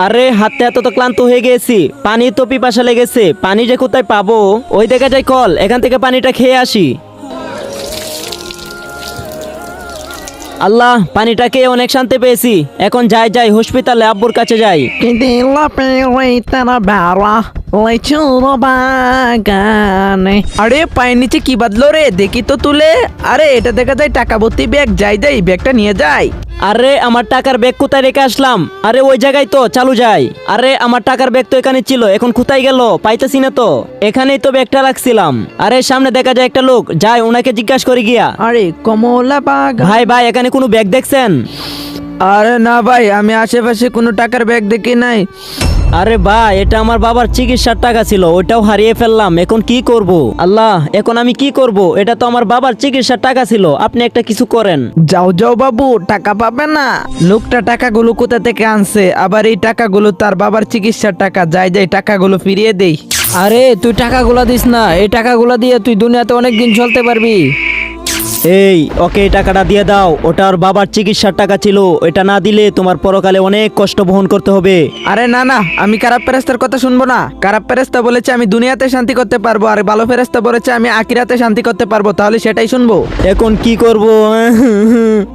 আরে হাতে এত তো ক্লান্ত হয়ে গেছি, পানি তো পিপাসা লেগেছে, পানি যে কোথায় পাবো? ওই দেখা যায় কল, এখান থেকে পানিটা খেয়ে আসি। আল্লাহ, পানিটা খেয়ে অনেক শান্তি পেয়েছি। এখন যাই যাই হসপিটালে, আব্বুর কাছে যাই। Hindi la perita na bara লেচুর বাগানে। আরে পায়ের নিচে কি বাঁধলো রে, দেখি তো তুলে। আরে এটা দেখা যায় টাকা ভর্তি ব্যাগ, যাই যাই ব্যাগটা নিয়ে যাই। আরে আমার টাকার ব্যাগ কোথায় রেখে আসলাম? আরে ওই জায়গায় তো, চালু যাই। আরে আমার টাকার ব্যাগ তো এখানে ছিল, এখন কোথায় গেল? পাইতেছি না তো। এখানেই তো ব্যাগটা রাখছিলাম। আরে সামনে দেখা যায় একটা লোক, যাই ওনাকে জিজ্ঞাসা করে গিয়া। আরে কমলা বাগান। ভাই ভাই, এখানে কোনো ব্যাগ দেখছেন? আরে না ভাই, আমি আশেপাশে কোনো টাকার ব্যাগ দেখি নাই। আরে ভাই, এটা আমার বাবার চিকিৎসার টাকা ছিল, ওটাও হারিয়ে ফেললাম। এখন কি করব? আল্লাহ, এখন আমি কি করব? এটা তো আমার বাবার চিকিৎসার টাকা ছিল। আপনি একটা কিছু করেন। যাও যাও বাবু, টাকা পাবে না। লোকটা টাকাগুলো কোথা থেকে আনছে? আবার এই টাকাগুলো তার বাবার চিকিৎসার টাকা। যাই যাই টাকাগুলো ফিরিয়ে দেই। আরে তুই টাকাগুলা দিস না, এই টাকাগুলা দিয়ে তুই দুনিয়াতে অনেক দিন চলতে পারবি। এই ওকে, এই টাকাটা দিয়ে দাও, ওটা ওর বাবার চিকিৎসার টাকা ছিল। এটা না দিলে তোমার পরকালে অনেক কষ্ট বহন করতে হবে। আরে না না, আমি খারাপ ফেরেস্তার কথা শুনবো না। খারাপ ফেরেস্তা বলেছে আমি দুনিয়াতে শান্তি করতে পারবো, আর ভালো ফেরেস্তা বলেছে আমি আখিরাতে শান্তি করতে পারবো। তাহলে সেটাই শুনবো। এখন কি করব?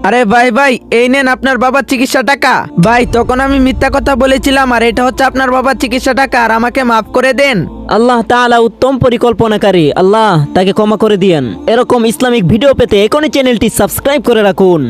আরে ভাই ভাই, এই নেন আপনার বাবার চিকিৎসা টাকা। ভাই তখন আমি মিথ্যা কথা বলেছিলাম, আর এটা হচ্ছে আপনার বাবার চিকিৎসা টাকা, আর আমাকে মাফ করে দেন। আল্লাহ তাআলা উত্তম পরিকল্পনাকারী, আল্লাহ তাকে ক্ষমা করে দিয়েন। এরকম ইসলামিক ভিডিও পেতে এখনই চ্যানেলটি সাবস্ক্রাইব করে রাখুন।